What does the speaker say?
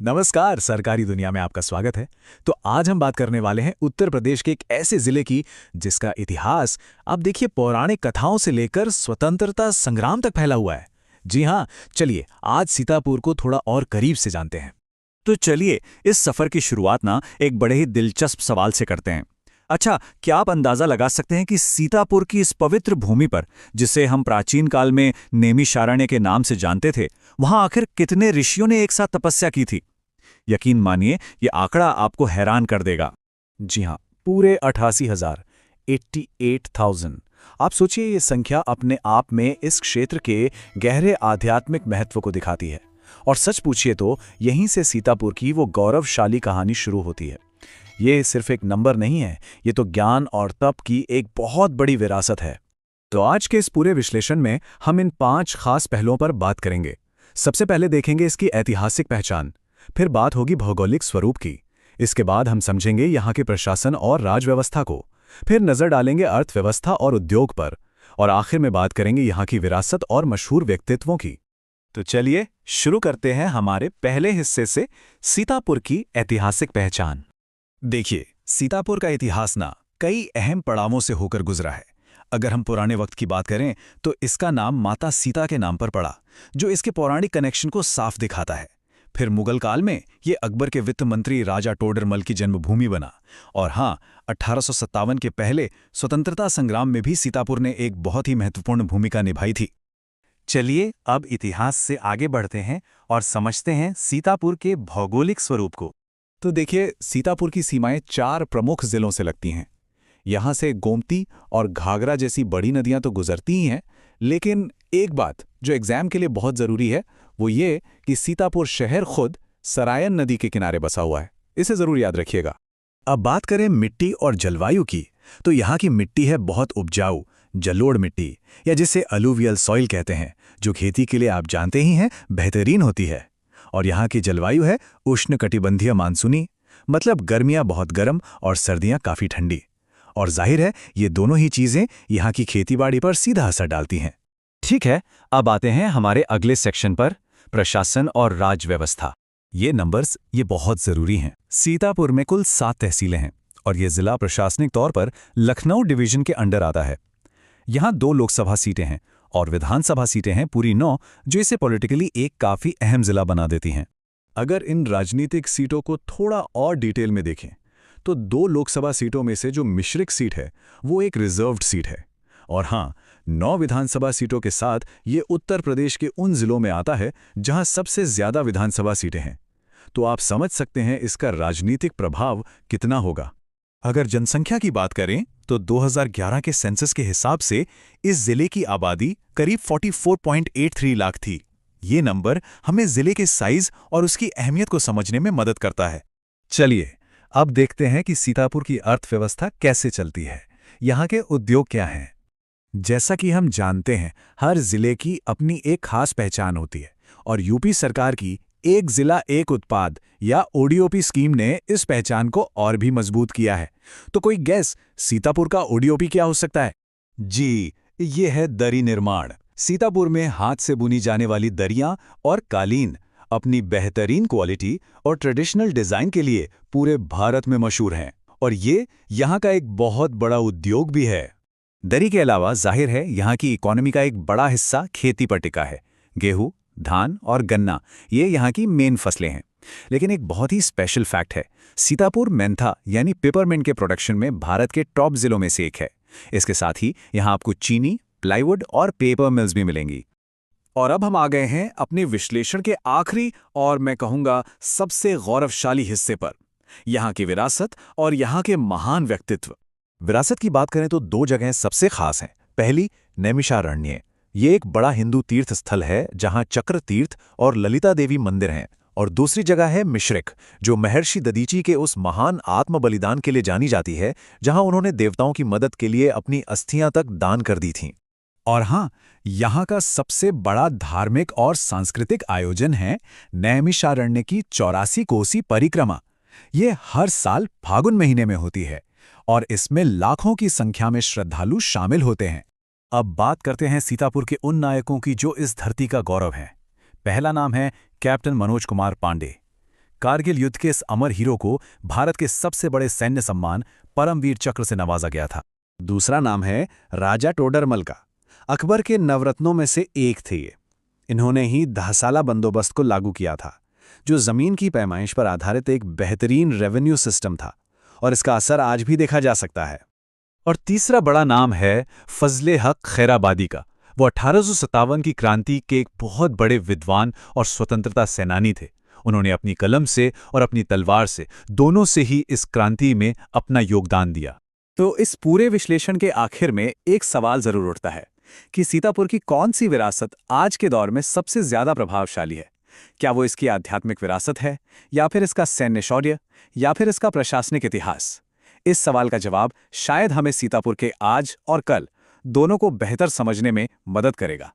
नमस्कार, सरकारी दुनिया में आपका स्वागत है। तो आज हम बात करने वाले हैं उत्तर प्रदेश के एक ऐसे जिले की जिसका इतिहास आप देखिए पौराणिक कथाओं से लेकर स्वतंत्रता संग्राम तक फैला हुआ है। जी हाँ, चलिए आज सीतापुर को थोड़ा और करीब से जानते हैं। तो चलिए इस सफर की शुरुआत ना एक बड़े ही दिलचस्प सवाल से करते हैं। अच्छा, क्या आप अंदाजा लगा सकते हैं कि सीतापुर की इस पवित्र भूमि पर, जिसे हम प्राचीन काल में नैमिषारण्य के नाम से जानते थे, वहां आखिर कितने ऋषियों ने एक साथ तपस्या की थी? यकीन मानिए, ये आंकड़ा आपको हैरान कर देगा। जी हाँ, पूरे 88,000, 88,000। आप सोचिए, ये संख्या अपने आप में इस क्षेत्र के गहरे आध्यात्मिक महत्व को दिखाती है। और सच पूछिए तो यहीं से सीतापुर की वो गौरवशाली कहानी शुरू होती है। ये सिर्फ एक नंबर नहीं है, ये तो ज्ञान और तप की एक बहुत बड़ी विरासत है। तो आज के इस पूरे विश्लेषण में हम इन 5 खास पहलुओं पर बात करेंगे। सबसे पहले देखेंगे इसकी ऐतिहासिक पहचान, फिर बात होगी भौगोलिक स्वरूप की, इसके बाद हम समझेंगे यहाँ के प्रशासन और राजव्यवस्था को, फिर नजर डालेंगे अर्थव्यवस्था और उद्योग पर, और आखिर में बात करेंगे यहाँ की विरासत और मशहूर व्यक्तित्वों की। तो चलिए शुरू करते हैं हमारे पहले हिस्से से, सीतापुर की ऐतिहासिक पहचान। देखिए, सीतापुर का इतिहास ना कई अहम पड़ावों से होकर गुजरा है। अगर हम पुराने वक्त की बात करें तो इसका नाम माता सीता के नाम पर पड़ा, जो इसके पौराणिक कनेक्शन को साफ दिखाता है। फिर मुगल काल में ये अकबर के वित्त मंत्री राजा टोडरमल की जन्मभूमि बना। और हाँ, 1857 के पहले स्वतंत्रता संग्राम में भी सीतापुर ने एक बहुत ही महत्वपूर्ण भूमिका निभाई थी। चलिए अब इतिहास से आगे बढ़ते हैं और समझते हैं सीतापुर के भौगोलिक स्वरूप को। तो देखिए, सीतापुर की सीमाएं 4 प्रमुख जिलों से लगती हैं। यहाँ से गोमती और घाघरा जैसी बड़ी नदियां तो गुजरती ही हैं, लेकिन एक बात जो एग्जाम के लिए बहुत ज़रूरी है वो ये कि सीतापुर शहर खुद सरायन नदी के किनारे बसा हुआ है। इसे ज़रूर याद रखिएगा। अब बात करें मिट्टी और जलवायु की, तो यहाँ की मिट्टी है बहुत उपजाऊ, जलोढ़ मिट्टी, या जिसे अलूवियल सॉइल कहते हैं, जो खेती के लिए आप जानते ही हैं बेहतरीन होती है। और यहाँ की जलवायु है उष्णकटिबंधीय मानसूनी, मतलब गर्मियाँ बहुत गर्म और सर्दियाँ काफ़ी ठंडी। और जाहिर है ये दोनों ही चीज़ें यहाँ की खेतीबाड़ी पर सीधा असर डालती हैं। ठीक है, अब आते हैं हमारे अगले सेक्शन पर, प्रशासन और राजव्यवस्था। ये नंबर्स ये बहुत ज़रूरी हैं। सीतापुर में कुल 7 तहसीलें हैं और ये ज़िला प्रशासनिक तौर पर लखनऊ डिवीज़न के अंडर आता है। यहाँ 2 लोकसभा सीटें हैं और विधानसभा सीटें हैं पूरी 9, जो इसे पॉलिटिकली एक काफ़ी अहम ज़िला बना देती हैं। अगर इन राजनीतिक सीटों को थोड़ा और डिटेल में देखें तो 2 लोकसभा सीटों में से जो मिश्रिक सीट है वो एक रिजर्व्ड सीट है। और हाँ, 9 विधानसभा सीटों के साथ ये उत्तर प्रदेश के उन जिलों में आता है जहां सबसे ज्यादा विधानसभा सीटें हैं। तो आप समझ सकते हैं इसका राजनीतिक प्रभाव कितना होगा। अगर जनसंख्या की बात करें तो 2011 के सेंसस के हिसाब से इस जिले की आबादी करीब 44.83 लाख थी। ये नंबर हमें जिले के साइज और उसकी अहमियत को समझने में मदद करता है। चलिए अब देखते हैं कि सीतापुर की अर्थव्यवस्था कैसे चलती है, यहाँ के उद्योग क्या हैं। जैसा कि हम जानते हैं, हर जिले की अपनी एक खास पहचान होती है और यूपी सरकार की एक जिला एक उत्पाद या ओडीओपी स्कीम ने इस पहचान को और भी मजबूत किया है। तो कोई गैस, सीतापुर का ओडीओपी क्या हो सकता है? जी, ये है दरी निर्माण। सीतापुर में हाथ से बुनी जाने वाली दरियां और कालीन अपनी बेहतरीन क्वालिटी और ट्रेडिशनल डिजाइन के लिए पूरे भारत में मशहूर हैं, और ये यहाँ का एक बहुत बड़ा उद्योग भी है। दरी के अलावा जाहिर है यहाँ की इकोनॉमी का एक बड़ा हिस्सा खेती पर टिका है। गेहूं, धान और गन्ना ये यहाँ की मेन फसलें हैं। लेकिन एक बहुत ही स्पेशल फैक्ट है, सीतापुर मेंथा यानी पेपरमिंट के प्रोडक्शन में भारत के टॉप जिलों में से एक है। इसके साथ ही यहाँ आपको चीनी, प्लाईवुड और पेपर मिल्स भी मिलेंगी। और अब हम आ गए हैं अपने विश्लेषण के आखिरी और मैं कहूँगा सबसे गौरवशाली हिस्से पर, यहाँ की विरासत और यहाँ के महान व्यक्तित्व। विरासत की बात करें तो 2 जगहें सबसे खास हैं। पहली, नैमिषारण्य। ये एक बड़ा हिंदू तीर्थ स्थल है जहाँ चक्र तीर्थ और ललिता देवी मंदिर हैं। और दूसरी जगह है मिश्रिक, जो महर्षि दधीची के उस महान आत्म बलिदान के लिए जानी जाती है, जहाँ उन्होंने देवताओं की मदद के लिए अपनी अस्थियां तक दान कर दी थीं। और हाँ, यहाँ का सबसे बड़ा धार्मिक और सांस्कृतिक आयोजन है नैमिषारण्य की 84 कोसी परिक्रमा। ये हर साल फागुन महीने में होती है और इसमें लाखों की संख्या में श्रद्धालु शामिल होते हैं। अब बात करते हैं सीतापुर के उन नायकों की जो इस धरती का गौरव हैं। पहला नाम है कैप्टन मनोज कुमार पांडे। कारगिल युद्ध के इस अमर हीरो को भारत के सबसे बड़े सैन्य सम्मान परमवीर चक्र से नवाजा गया था। दूसरा नाम है राजा टोडरमल का। अकबर के नवरत्नों में से एक थे ये। इन्होंने ही 10 साला बंदोबस्त को लागू किया था, जो जमीन की पैमाइश पर आधारित एक बेहतरीन रेवेन्यू सिस्टम था, और इसका असर आज भी देखा जा सकता है। और तीसरा बड़ा नाम है फजले हक खैराबादी का। वो 1857 की क्रांति के एक बहुत बड़े विद्वान और स्वतंत्रता सेनानी थे। उन्होंने अपनी कलम से और अपनी तलवार से, दोनों से ही इस क्रांति में अपना योगदान दिया। तो इस पूरे विश्लेषण के आखिर में एक सवाल जरूर उठता है कि सीतापुर की कौन सी विरासत आज के दौर में सबसे ज्यादा प्रभावशाली है? क्या वो इसकी आध्यात्मिक विरासत है, या फिर इसका सैन्य शौर्य, या फिर इसका प्रशासनिक इतिहास? इस सवाल का जवाब शायद हमें सीतापुर के आज और कल दोनों को बेहतर समझने में मदद करेगा।